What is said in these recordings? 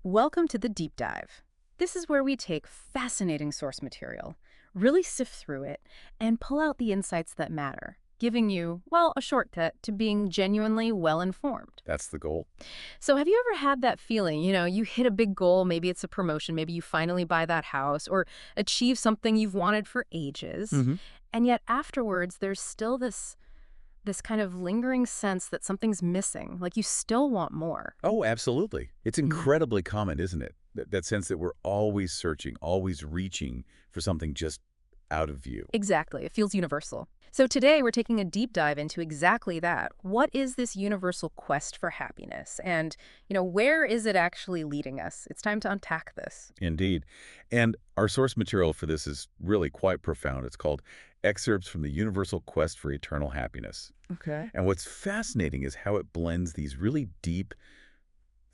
Welcome to the Deep Dive. This is where we take fascinating source material, really sift through it, and pull out the insights that matter, giving you, well, a shortcut to being genuinely well-informed. That's the goal. So have you ever had that feeling, you hit a big goal, maybe it's a promotion, maybe you finally buy that house, or achieve something you've wanted for ages, hmm and yet afterwards there's still this kind of lingering sense that something's missing, like you still want more. Oh, absolutely. It's incredibly common, isn't it? That sense that we're always searching, always reaching for something just out of view. Exactly. It feels universal. So today we're taking a deep dive into exactly that. What is this universal quest for happiness? And, where is it actually leading us? It's time to unpack this. Indeed. And our source material for this is really quite profound. It's called Excerpts from the Universal Quest for Eternal Happiness. Okay. And what's fascinating is how it blends these really deep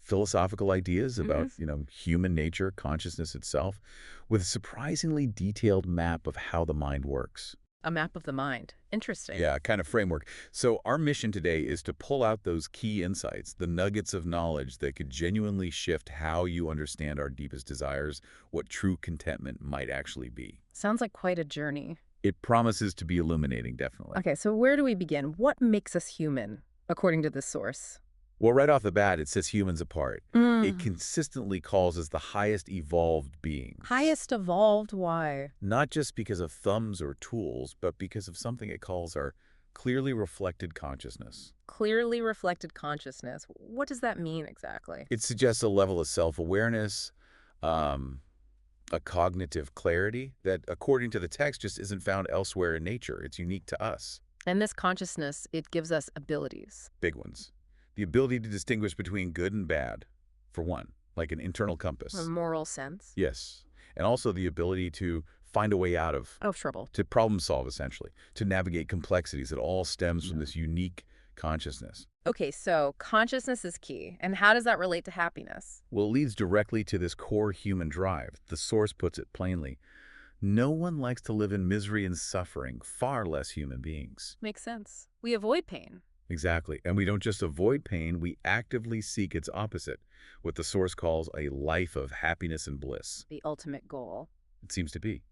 philosophical ideas about, human nature, consciousness itself, with a surprisingly detailed map of how the mind works. A map of the mind. Interesting. Yeah, kind of framework. So our mission today is to pull out those key insights, the nuggets of knowledge that could genuinely shift how you understand our deepest desires, what true contentment might actually be. Sounds like quite a journey. It promises to be illuminating, definitely. Okay, so where do we begin? What makes us human, according to this source? Well, right off the bat, it sets humans apart. It Mm. consistently calls us the highest evolved beings. Highest evolved, why? Not just because of thumbs or tools, but because of something it calls our clearly reflected consciousness. Clearly reflected consciousness. What does that mean exactly? It suggests a level of self-awareness, um, a cognitive clarity that, according to the text, just isn't found elsewhere in nature. It's unique to us. And this consciousness, it gives us abilities. Big ones. The ability to distinguish between good and bad, for one, like an internal A compass. moral sense. Yes. And also the ability to find a way out Of trouble. to problem solve, essentially, to navigate complexities. It all stems from this unique consciousness. Okay, so consciousness is key. And how does that relate to happiness? Well, it leads directly to this core human drive. The source puts it plainly. No one likes to live in misery and suffering, far less human beings. Makes sense. We avoid pain. Exactly. And we don't just avoid pain, we actively seek its opposite, what the source calls a life of happiness and bliss. The ultimate goal. It seems to be.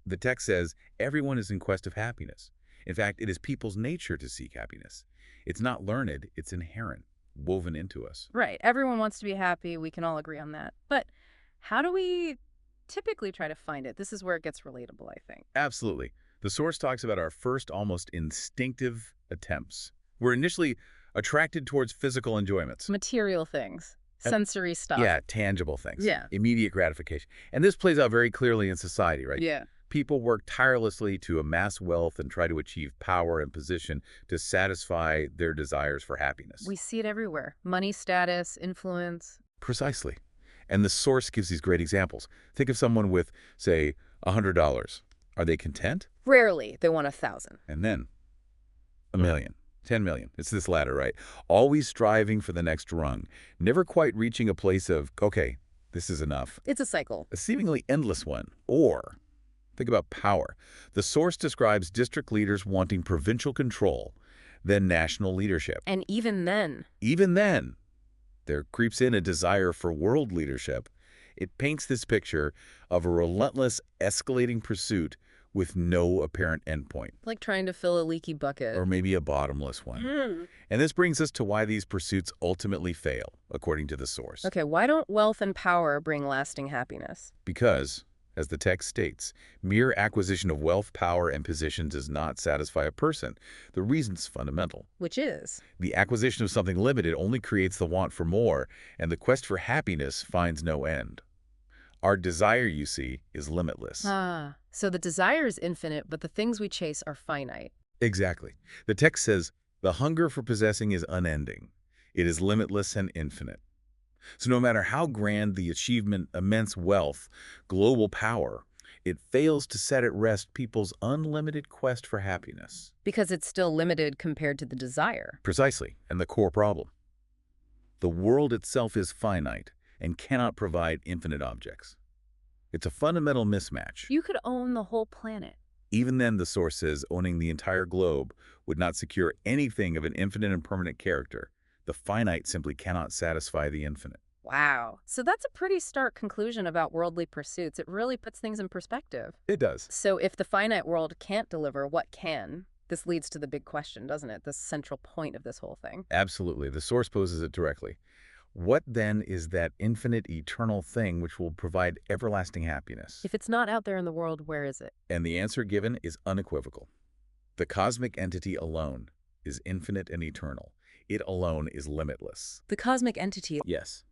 The text says everyone is in quest of happiness. In fact, it is people's nature to seek happiness. It's not learned, it's inherent, woven into us. Right. Everyone wants to be happy. We can all agree on that. But how do we typically try to find it? This is where it gets relatable, I think. Absolutely. The source talks about our first almost instinctive attempts. We're initially attracted towards physical enjoyments. Material things. Uh, Sensory stuff. Yeah, tangible things. Yeah. Immediate gratification. And this plays out very clearly in society, right? Yeah. People work tirelessly to amass wealth and try to achieve power and position to satisfy their desires for happiness. We see it everywhere. Money, status, influence. Precisely. And the source gives these great examples. Think of someone with, say, $100. Are they content? Rarely they want 1,000. And then a million, 10 million. It's this ladder, right? Always striving for the next rung, never quite reaching a place of, okay, this is enough. It's a cycle. A seemingly endless one. Or think about power. The source describes district leaders wanting provincial control, then national leadership. And Even then, there creeps in a desire for world leadership. It paints this picture of a relentless, escalating pursuit with no apparent endpoint, like trying to fill a leaky bucket. or maybe a bottomless one. Hmm. And this brings us to why these pursuits ultimately fail, according to the source. Okay, why don't wealth and power bring lasting happiness? Because, as the text states, mere acquisition of wealth, power, and position does not satisfy a person. The reason's fundamental. Which is? The acquisition of something limited only creates the want for more, and the quest for happiness finds no end. Our desire, you see, is limitless. Ah, so the desire is infinite, but the things we chase are finite. Exactly. The text says, the hunger for possessing is unending. It is limitless and infinite. So no matter how grand the achievement, immense wealth, global power, it fails to set at rest people's unlimited quest for happiness. Because it's still limited compared to the desire. Precisely, and the core problem. The world itself is finite and cannot provide infinite objects. It's a fundamental mismatch. You could own the whole planet. Even then, the source says owning the entire globe would not secure anything of an infinite and permanent character. The finite simply cannot satisfy the infinite. Wow. So that's a pretty stark conclusion about worldly pursuits. It really puts things in perspective. It does. So if the finite world can't deliver, what can? This leads to the big question, doesn't it? The central point of this whole thing. Absolutely. The source poses it directly. What then is that infinite, eternal thing which will provide everlasting happiness? If it's not out there in the world, where is it? And the answer given is unequivocal. The cosmic entity alone is infinite and eternal. It alone is limitless. The cosmic entity. Yes.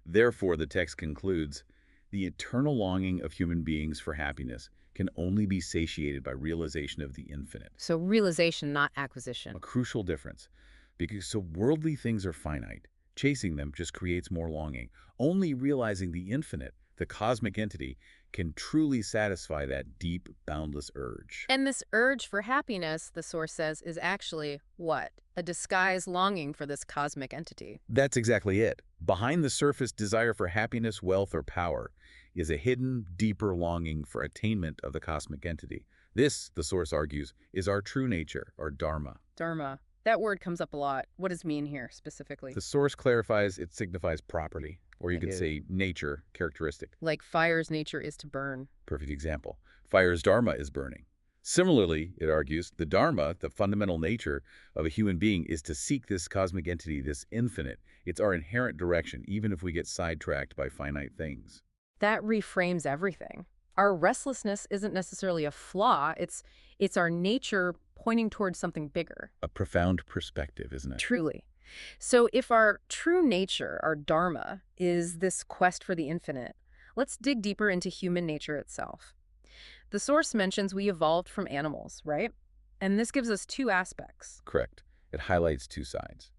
Therefore, the text concludes, the eternal longing of human beings for happiness can only be satiated by realization of the infinite. So realization, not A acquisition. crucial difference, because so worldly things are finite. Chasing them just creates more longing. Only realizing the infinite, the cosmic entity, can truly satisfy that deep, boundless urge. And this urge for happiness, the source says, is actually what? A disguised longing for this cosmic entity. That's exactly it. Behind the surface desire for happiness, wealth, or power is a hidden, deeper longing for attainment of the cosmic entity. This, the source argues, is our true nature, our dharma. Dharma. That word comes up a lot. What does it mean here specifically? The source clarifies it signifies property, or you could Okay. say nature, characteristic. Like fire's nature is to burn. Perfect example. Fire's dharma is burning. Similarly, it argues, the dharma, the fundamental nature of a human being, is to seek this cosmic entity, this infinite. It's our inherent direction, even if we get sidetracked by finite things. That reframes everything. Our restlessness isn't necessarily a flaw. It's our nature pointing towards something bigger. A profound perspective, isn't it? Truly. So if our true nature, our dharma, is this quest for the infinite, let's dig deeper into human nature itself. The source mentions we evolved from animals, right? And this gives us two aspects. Correct. It highlights two sides,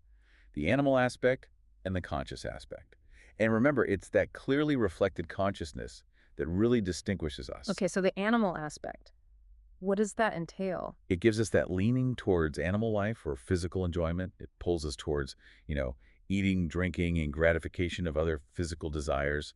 the animal aspect and the conscious aspect. And remember, it's that clearly reflected consciousness that really distinguishes us. Okay, so the animal aspect. What does that entail? It gives us that leaning towards animal life or physical enjoyment. It pulls us towards, eating, drinking, and gratification of other physical desires,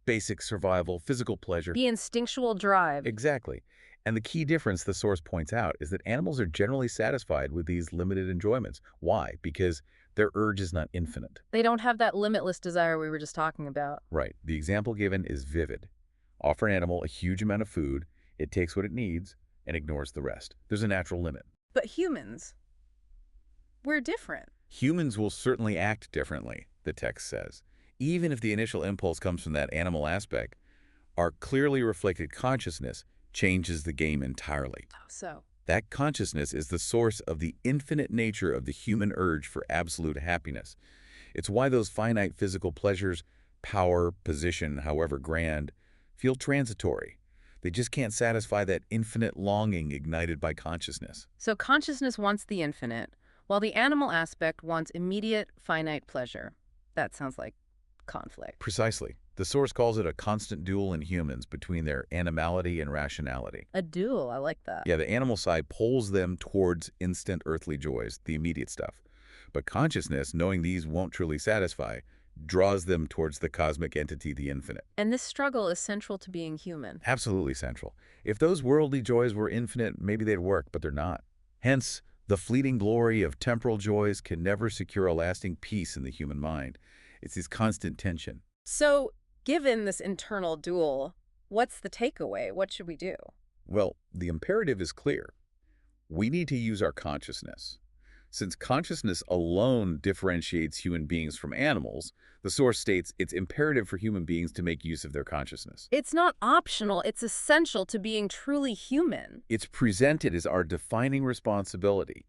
basic survival, physical pleasure. The instinctual drive. Exactly. And the key difference the source points out is that animals are generally satisfied with these limited enjoyments. Why? Because their urge is not infinite. They don't have that limitless desire we were just talking about. Right. The example given is vivid. Offer an animal a huge amount of food, it takes what it needs, and ignores the rest. There's a natural limit. But humans, we're different. Humans will certainly act differently, the text says. Even if the initial impulse comes from that animal aspect, our clearly reflected consciousness changes the game entirely. So, That consciousness is the source of the infinite nature of the human urge for absolute happiness. It's why those finite physical pleasures, power, position, however grand, feel transitory. They just can't satisfy that infinite longing ignited by consciousness. so consciousness wants the infinite, while the animal aspect wants immediate, finite pleasure. That sounds like conflict. Precisely. The source calls it a constant duel in humans between their animality and rationality. A duel, I like that. Yeah, the animal side pulls them towards instant earthly joys, the immediate stuff. But consciousness, knowing these won't truly satisfy, draws them towards the cosmic entity, the infinite. And this struggle is central to being human. Absolutely central. If those worldly joys were infinite, maybe they'd work, but they're not. Hence, the fleeting glory of temporal joys can never secure a lasting peace in the human mind. It's this constant tension. So, given this internal duel, what's the takeaway? What should we do? Well, the imperative is clear. We need to use our consciousness. Since consciousness alone differentiates human beings from animals, the source states it's imperative for human beings to make use of their consciousness. It's not optional, it's essential to being truly human. It's presented as our defining responsibility,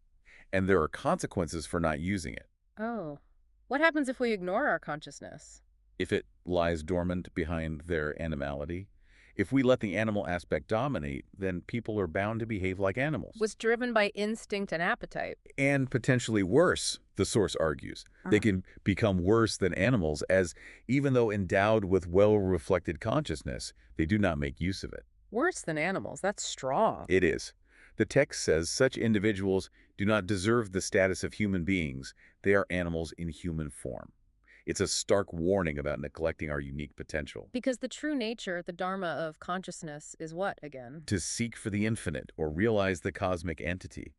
and there are consequences for not using it. Oh. What happens if we ignore our consciousness? If it lies dormant behind their animality, if we let the animal aspect dominate, then people are bound to behave like animals. Was driven by instinct and appetite. And potentially worse, the source argues. They can become worse than animals, as even though endowed with well-reflected consciousness, they do not make use of it. Worse than animals. That's strong. It is. The text says such individuals do not deserve the status of human beings. They are animals in human form. It's a stark warning about neglecting our unique potential. Because the true nature, the dharma of consciousness, is what again? To seek for the infinite or realize the cosmic entity.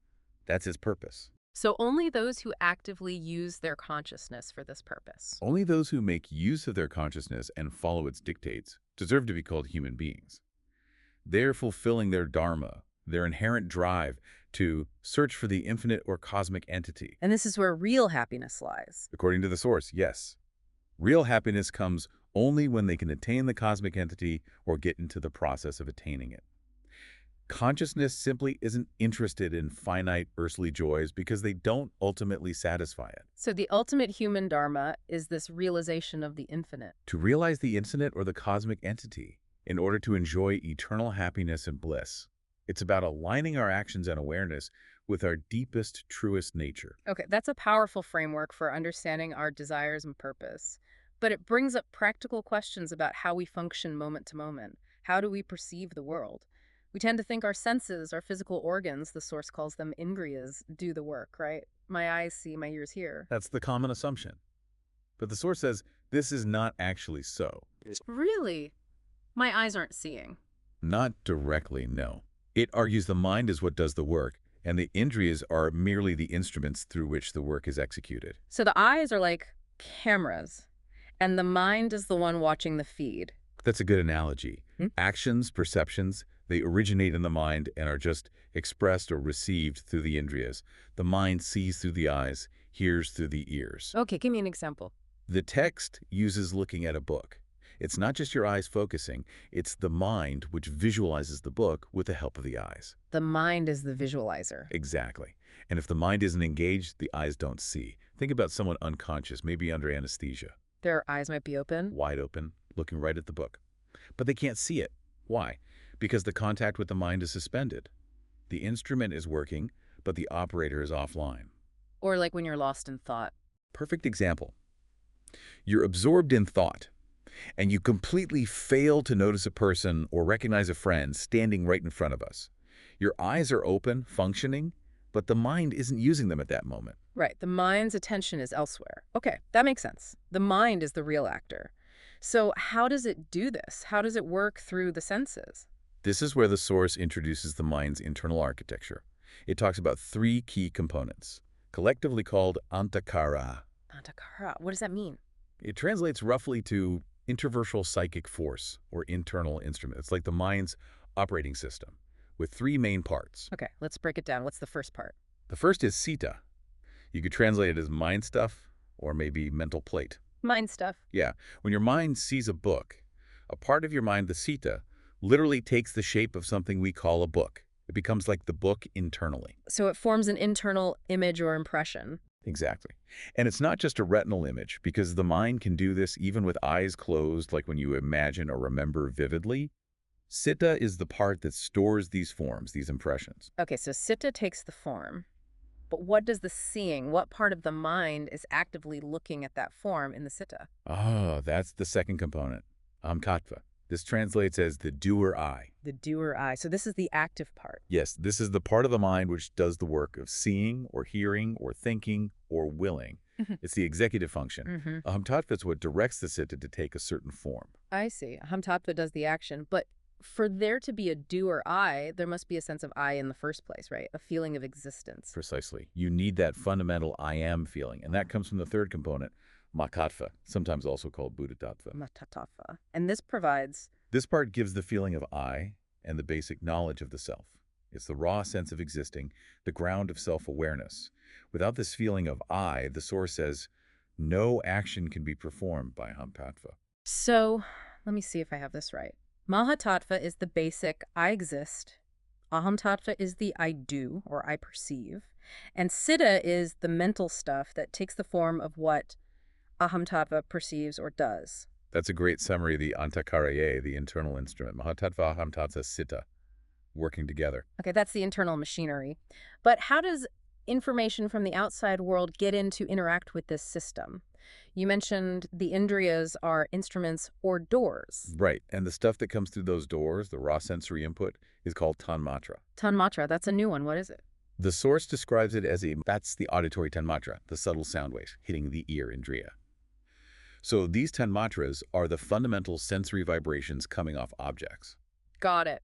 That's its purpose. So only those who actively use their consciousness for this purpose. Only those who make use of their consciousness and follow its dictates deserve to be called human beings. They're fulfilling their dharma, their inherent drive to search for the infinite or cosmic entity. And this is where real happiness lies. According to the source, yes. Real happiness comes only when they can attain the cosmic entity or get into the process of attaining it. Consciousness simply isn't interested in finite earthly joys because they don't ultimately satisfy it. So the ultimate human dharma is this realization of the infinite. To realize the infinite or the cosmic entity in order to enjoy eternal happiness and bliss, it's about aligning our actions and awareness with our deepest, truest nature. Okay, that's a powerful framework for understanding our desires and purpose. But it brings up practical questions about how we function moment to moment. How do we perceive the world? We tend to think our senses, our physical organs, the source calls them indriyas, do the work, right? My eyes see, my ears hear. That's the common assumption. But the source says this is not actually so. Really? My eyes aren't seeing. Not directly, no. It argues the mind is what does the work, and the indriyas are merely the instruments through which the work is executed. So the eyes are like cameras, and the mind is the one watching the feed. That's a good analogy. Actions, perceptions, they originate in the mind and are just expressed or received through the indriyas. The mind sees through the eyes, hears through the ears. Okay, give me an example. The text uses looking at a book. It's not just your eyes focusing, it's the mind which visualizes the book with the help of the eyes. The mind is the visualizer. Exactly. And if the mind isn't engaged, the eyes don't see. Think about someone unconscious, maybe under anesthesia, Their eyes might be open. wide open, looking right at the book. But they can't see it. Why? Because the contact with the mind is suspended. The instrument is working, but the operator is offline. Or like when you're lost in thought. Perfect example. You're absorbed in thought, and you completely fail to notice a person or recognize a friend standing right in front of us. Your eyes are open, functioning, but the mind isn't using them at that moment. Right, the mind's attention is elsewhere. Okay, that makes sense. The mind is the real actor. So how does it do this? How does it work through the senses? This is where the source introduces the mind's internal architecture. It talks about three key components, collectively called antakara. Antakara, what does that mean? It translates roughly to introversial psychic force or internal instrument. It's like the mind's operating system with three main parts. Okay, let's break it down. What's the first part? The first is sita. You could translate it as mind stuff or maybe mental plate. Mind stuff. Yeah, when your mind sees a book, a part of your mind, the sita, literally takes the shape of something we call a book. It becomes like the book internally. So it forms an internal image or impression. Exactly. And it's not just a retinal image, because the mind can do this even with eyes closed, like when you imagine or remember vividly. Citta is the part that stores these forms, these impressions. Okay, so citta takes the form. But what does the seeing, what part of the mind is actively looking at that form in the citta? Ah, that's the second component, amkatva. This translates as the doer eye. The doer eye. So this is the active part. Yes, this is the part of the mind which does the work of seeing or hearing or thinking or willing. It's the executive function. Ahamtattva is what directs the citta to take a certain form. I see. Ahamtattva does the action. But for there to be a doer I, there must be a sense of I in the first place, right? A feeling of existence. Precisely. You need that fundamental I am feeling, and that comes from the third component, makattva, sometimes also called buddhatattva. Matattva. And this provides... This part gives the feeling of I and the basic knowledge of the self. It's the raw sense of existing, the ground of self-awareness. Without this feeling of I, the source says, no action can be performed by Ahamtattva. So, let me see if I have this right. Mahatattva is the basic I exist. Ahamtattva is the I do, or I perceive. And Siddha is the mental stuff that takes the form of what Ahamtattva perceives or does. That's a great summary of the antakaraye, the internal instrument. Mahatattva, Ahamtattva, Citta, working together. Okay, that's the internal machinery. But how does information from the outside world get in to interact with this system? You mentioned the indriyas are instruments or doors. Right, and the stuff that comes through those doors, the raw sensory input, is called tanmatra. Tanmatra, that's a new one. What is it? The source describes it as that's the auditory tanmatra, the subtle sound waves hitting the ear indriya. So these tanmatras are the fundamental sensory vibrations coming off objects. Got it.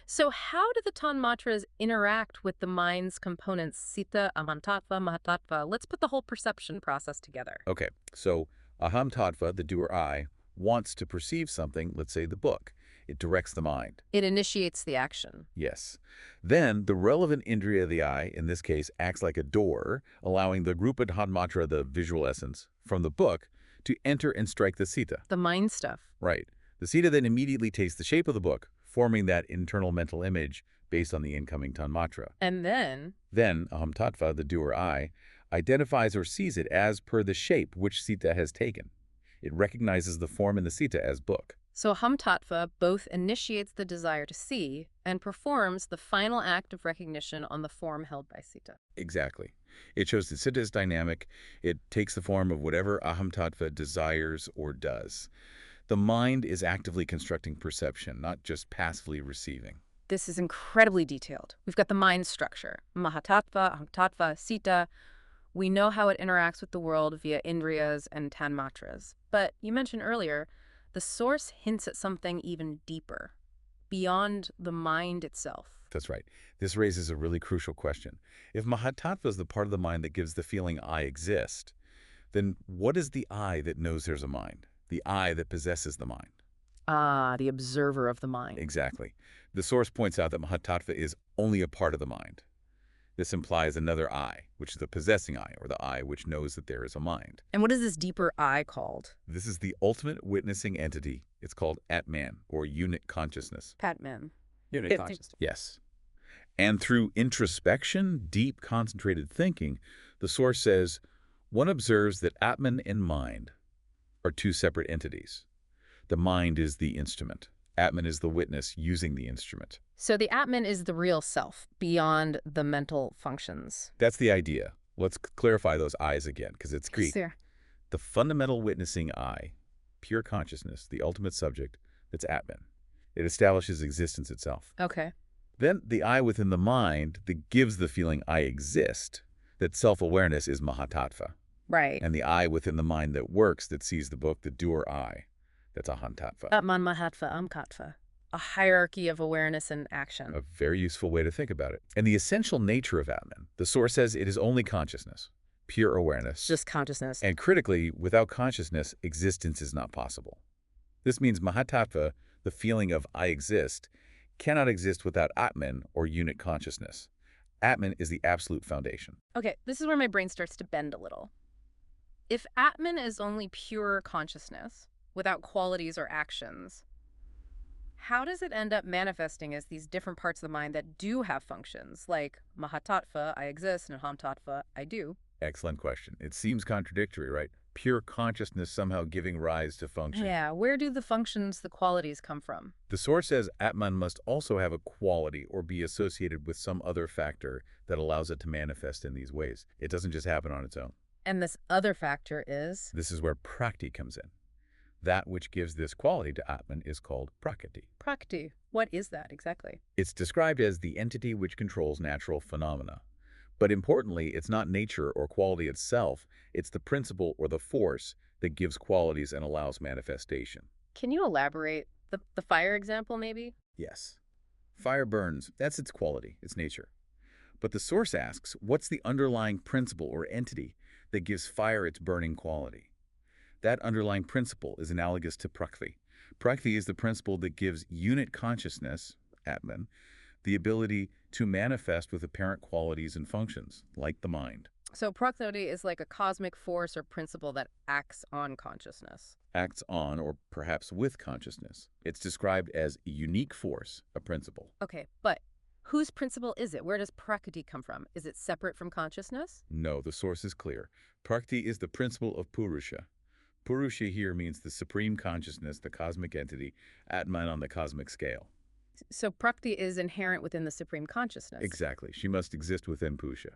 So how do the tanmatras interact with the mind's components, sita, amantattva, mahatattva? Let's put the whole perception process together. Okay, so aham tattva, the doer I, wants to perceive something, let's say the book. It directs the mind. It initiates the action. Yes. Then the relevant indriya of the eye, in this case, acts like a door, allowing the rupa tanmatra, the visual essence, from the book to enter and strike the sita. The mind stuff. Right. The sita then immediately takes the shape of the book, forming that internal mental image based on the incoming tanmatra. And then Then aham tattva, the doer I, identifies or sees it as per the shape which sita has taken. It recognizes the form in the sita as book. So Aham Tattva both initiates the desire to see and performs the final act of recognition on the form held by Sita. Exactly. It shows that sita is dynamic. It takes the form of whatever aham tattva desires or does. The mind is actively constructing perception, not just passively receiving. This is incredibly detailed. We've got the mind structure, Mahatattva, Aham Tattva, Sita. We know how it interacts with the world via indriyas and tanmatras. But you mentioned earlier, the source hints at something even deeper, beyond the mind itself. That's right. This raises a really crucial question. If mahatattva is the part of the mind that gives the feeling I exist, then what is the I that knows there's a mind? The I that possesses the mind? Ah, the observer of the mind. Exactly. The source points out that mahatattva is only a part of the mind. This implies another I, which is the possessing I, or the I which knows that there is a mind. And what is this deeper I called? This is the ultimate witnessing entity. It's called Atman, or unit consciousness. Patman. Unit consciousness. Yes. And through introspection, deep concentrated thinking, the source says, one observes that Atman and mind are two separate entities. The mind is the instrument. Atman is the witness using the instrument. So the Atman is the real self, beyond the mental functions. That's the idea. Let's clarify those I's again, because it's Greek. Clear. The fundamental witnessing I, pure consciousness, the ultimate subject, that's Atman. It establishes existence itself. Okay. Then the I within the mind that gives the feeling I exist, that self-awareness, is mahatattva. Right. And the I within the mind that works, that sees the book, the doer I, that's aham tattva. Atman Mahatva Amkatva. A hierarchy of awareness and action. A very useful way to think about it. And the essential nature of Atman, the source says it is only consciousness, pure awareness. Just consciousness. And critically, without consciousness, existence is not possible. This means mahatattva, the feeling of I exist, cannot exist without Atman, or unit consciousness. Atman is the absolute foundation. Okay, this is where my brain starts to bend a little. If Atman is only pure consciousness, without qualities or actions, how does it end up manifesting as these different parts of the mind that do have functions, like mahatattva, I exist, and aham tattva, I do? Excellent question. It seems contradictory, right? Pure consciousness somehow giving rise to function. Yeah, where do the functions, the qualities come from? The source says Atman must also have a quality or be associated with some other factor that allows it to manifest in these ways. It doesn't just happen on its own. And this other factor is? This is where prakti comes in. That which gives this quality to Atman is called prakriti. Prakti. What is that exactly? It's described as the entity which controls natural phenomena. But importantly, it's not nature or quality itself. It's the principle or the force that gives qualities and allows manifestation. Can you elaborate? The fire example, maybe? Yes. Fire burns. That's its quality, its nature. But the source asks, what's the underlying principle or entity that gives fire its burning quality? That underlying principle is analogous to prakriti. Prakriti is the principle that gives unit consciousness, Atman, the ability to manifest with apparent qualities and functions, like the mind. So prakriti is like a cosmic force or principle that acts on consciousness. Acts on, or perhaps with, consciousness. It's described as a unique force, a principle. Okay, but whose principle is it? Where does prakriti come from? Is it separate from consciousness? No, the source is clear. Prakriti is the principle of Purusha. Purusha here means the supreme consciousness, the cosmic entity, Atman on the cosmic scale. So prakriti is inherent within the supreme consciousness. Exactly. She must exist within Purusha.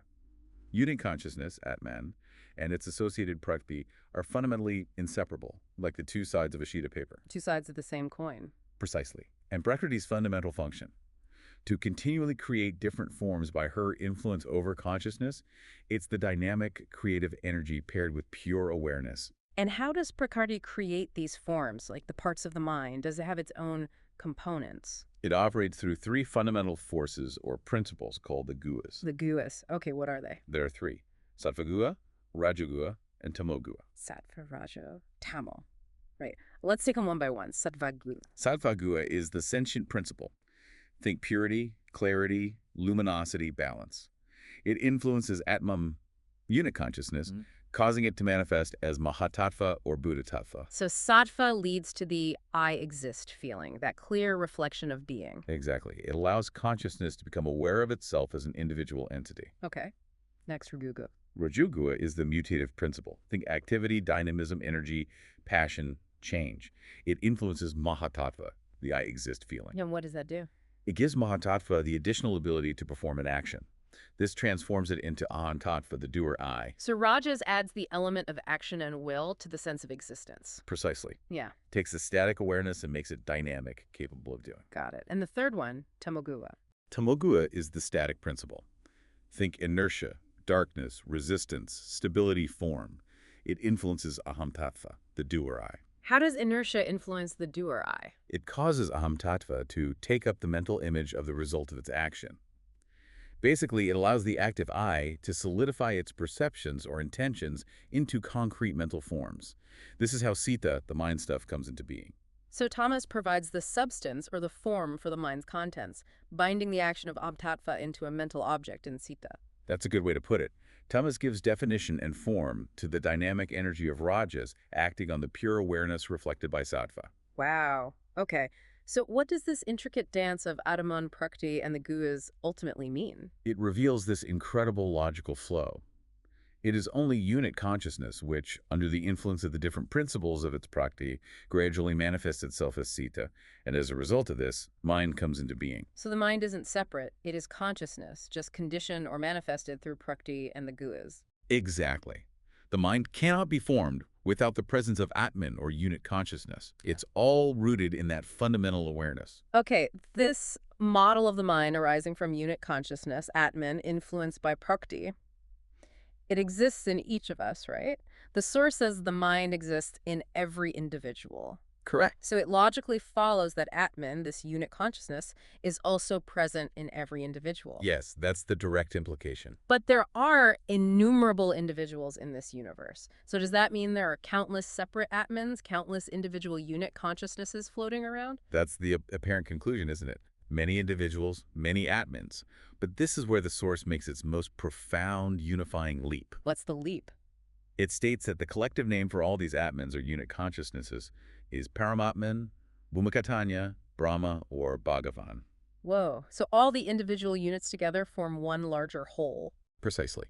Unit consciousness, Atman, and its associated prakriti are fundamentally inseparable, like the two sides of a sheet of paper. Two sides of the same coin. Precisely. And prakriti's fundamental function, to continually create different forms by her influence over consciousness, it's the dynamic, creative energy paired with pure awareness. And how does prakriti create these forms, like the parts of the mind? Does it have its own components? It operates through three fundamental forces or principles called the guhas. The guhas. Okay, what are they? There are three: Sattva guha, Raja guha, and Tamo guha. Sattva, Raja, Tamo. Right. Let's take them one by one. Sattva guna. Sattva guha is the sentient principle. Think purity, clarity, luminosity, balance. It influences Atman, unit consciousness, causing it to manifest as Mahatattva or Buddhatattva. So sattva leads to the I exist feeling, that clear reflection of being. Exactly. It allows consciousness to become aware of itself as an individual entity. Okay. Next, Rajugu. Rajuguna is the mutative principle. Think activity, dynamism, energy, passion, change. It influences Mahatattva, the I exist feeling. And what does that do? It gives Mahatattva the additional ability to perform an action. This transforms it into Ahantattva, the doer I. So Rajas adds the element of action and will to the sense of existence. Precisely. Yeah, Takes the static awareness and makes it dynamic, capable of doing. got it. And the third one, Tamogua. Tamogua is the static principle. Think inertia, darkness, resistance, stability, form. It influences Ahamtattva, the doer I. How does inertia influence the doer I? It causes Ahamtattva to take up the mental image of the result of its action. Basically, it allows the active I to solidify its perceptions or intentions into concrete mental forms. This is how Sita, the mind stuff, comes into being. So Tamas provides the substance or the form for the mind's contents, binding the action of Abtattva into a mental object in Sita. That's a good way to put it. Tamas gives definition and form to the dynamic energy of Rajas acting on the pure awareness reflected by Sattva. Wow. Okay. So what does this intricate dance of Adaman, Prakti, and the Guhas ultimately mean? It reveals this incredible logical flow. It is only unit consciousness which, under the influence of the different principles of its prakti, gradually manifests itself as Sita, and as a result of this, mind comes into being. So the mind isn't separate, it is consciousness, just conditioned or manifested through Prakti and the Guhas. Exactly. The mind cannot be formed without the presence of Atman or unit consciousness. It's all rooted in that fundamental awareness. Okay, this model of the mind arising from unit consciousness, Atman, influenced by Prakti, it exists in each of us, right? The source says the mind exists in every individual. Correct. So it logically follows that Atman, this unit consciousness, is also present in every individual. Yes, that's the direct implication. But there are innumerable individuals in this universe. So does that mean there are countless separate Atmans, countless individual unit consciousnesses floating around? That's the apparent conclusion, isn't it? Many individuals, many Atmans. But this is where the source makes its most profound unifying leap. What's the leap? It states that the collective name for all these Atmans or unit consciousnesses is Paramatman, Bhumakatanya, Brahma, or Bhagavan. Whoa. So all the individual units together form one larger whole. Precisely.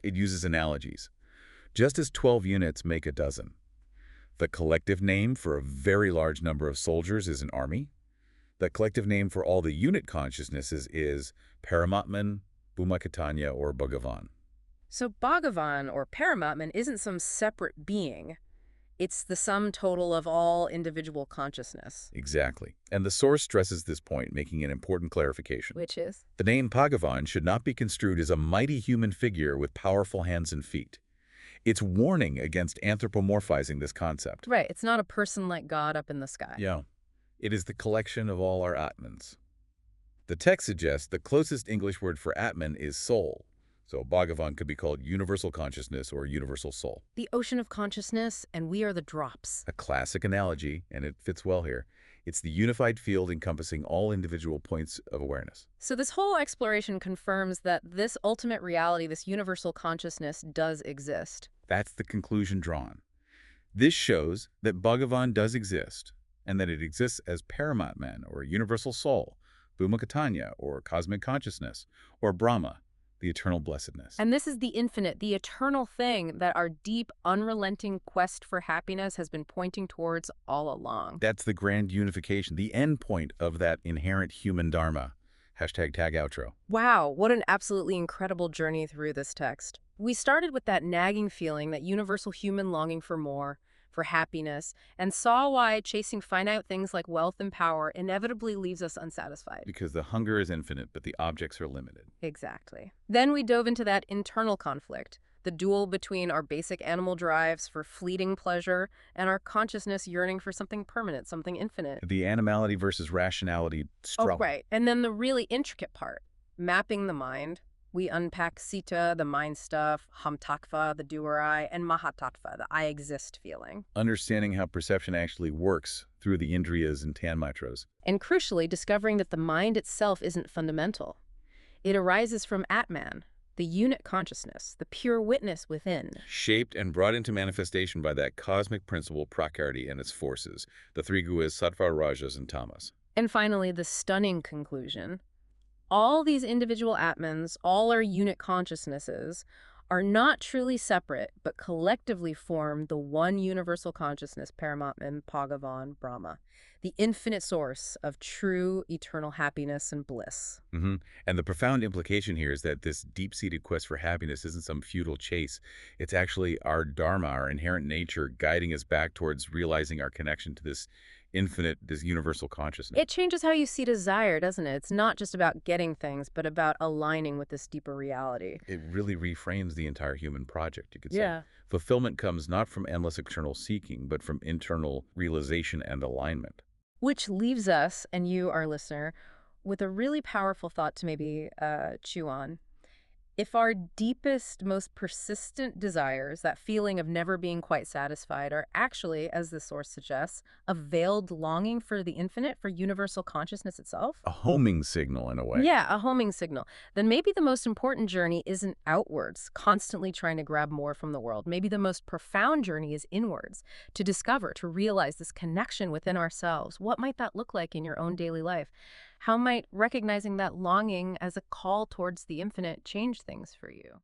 It uses analogies. Just as 12 units make a dozen, the collective name for a very large number of soldiers is an army. The collective name for all the unit consciousnesses is Paramatman, Bhumakatanya, or Bhagavan. So Bhagavan, or Paramatman, isn't some separate being. It's the sum total of all individual consciousness. Exactly. And the source stresses this point, making an important clarification. Which is? The name Bhagavan should not be construed as a mighty human figure with powerful hands and feet. It's warning against anthropomorphizing this concept. Right. It's not a person like God up in the sky. Yeah. It is the collection of all our Atmans. The text suggests the closest English word for Atman is soul. So Bhagavan could be called universal consciousness or universal soul. The ocean of consciousness, and we are the drops. A classic analogy, and it fits well here. It's the unified field encompassing all individual points of awareness. So this whole exploration confirms that this ultimate reality, this universal consciousness, does exist. That's the conclusion drawn. This shows that Bhagavan does exist, and that it exists as Paramatman, or universal soul, Bhumakatanya, or cosmic consciousness, or Brahma, the eternal blessedness. And this is the infinite, the eternal thing that our deep, unrelenting quest for happiness has been pointing towards all along. That's the grand unification, the end point of that inherent human dharma. Hashtag tag outro. Wow, what an absolutely incredible journey through this text. We started with that nagging feeling, that universal human longing for more, for happiness, and saw why chasing finite things like wealth and power inevitably leaves us unsatisfied. Because the hunger is infinite, but the objects are limited. Exactly. Then we dove into that internal conflict, the duel between our basic animal drives for fleeting pleasure and our consciousness yearning for something permanent, something infinite. The animality versus rationality Oh, struggle. right. And then the really intricate part, mapping the mind. We unpack Sita, the mind stuff, Hamtakva, the doer I, and Mahatatva, the I exist feeling. Understanding how perception actually works through the Indriyas and Tanmatras. And crucially, discovering that the mind itself isn't fundamental. It arises from Atman, the unit consciousness, the pure witness within. Shaped and brought into manifestation by that cosmic principle Prakriti and its forces, the three guhas, Sattva, Rajas, and Tamas. And finally, the stunning conclusion. All these individual Atmans, all our unit consciousnesses, are not truly separate, but collectively form the one universal consciousness, Paramatman, Bhagavan, Brahma, the infinite source of true eternal happiness and bliss. And the profound implication here is that this deep-seated quest for happiness isn't some futile chase. It's actually our dharma, our inherent nature, guiding us back towards realizing our connection to this infinite, this universal consciousness. It changes how you see desire, doesn't it? It's not just about getting things, but about aligning with this deeper reality. It really reframes the entire human project, you could say. Yeah. Fulfillment comes not from endless external seeking, but from internal realization and alignment. Which leaves us, and you, our listener, with a really powerful thought to maybe chew on. If our deepest, most persistent desires, that feeling of never being quite satisfied, are actually, as the source suggests, a veiled longing for the infinite, for universal consciousness itself? A homing signal, in a way. Yeah, a homing signal. Then maybe the most important journey isn't outwards, constantly trying to grab more from the world. Maybe the most profound journey is inwards, to discover, to realize this connection within ourselves. What might that look like in your own daily life? How might recognizing that longing as a call towards the infinite change things for you?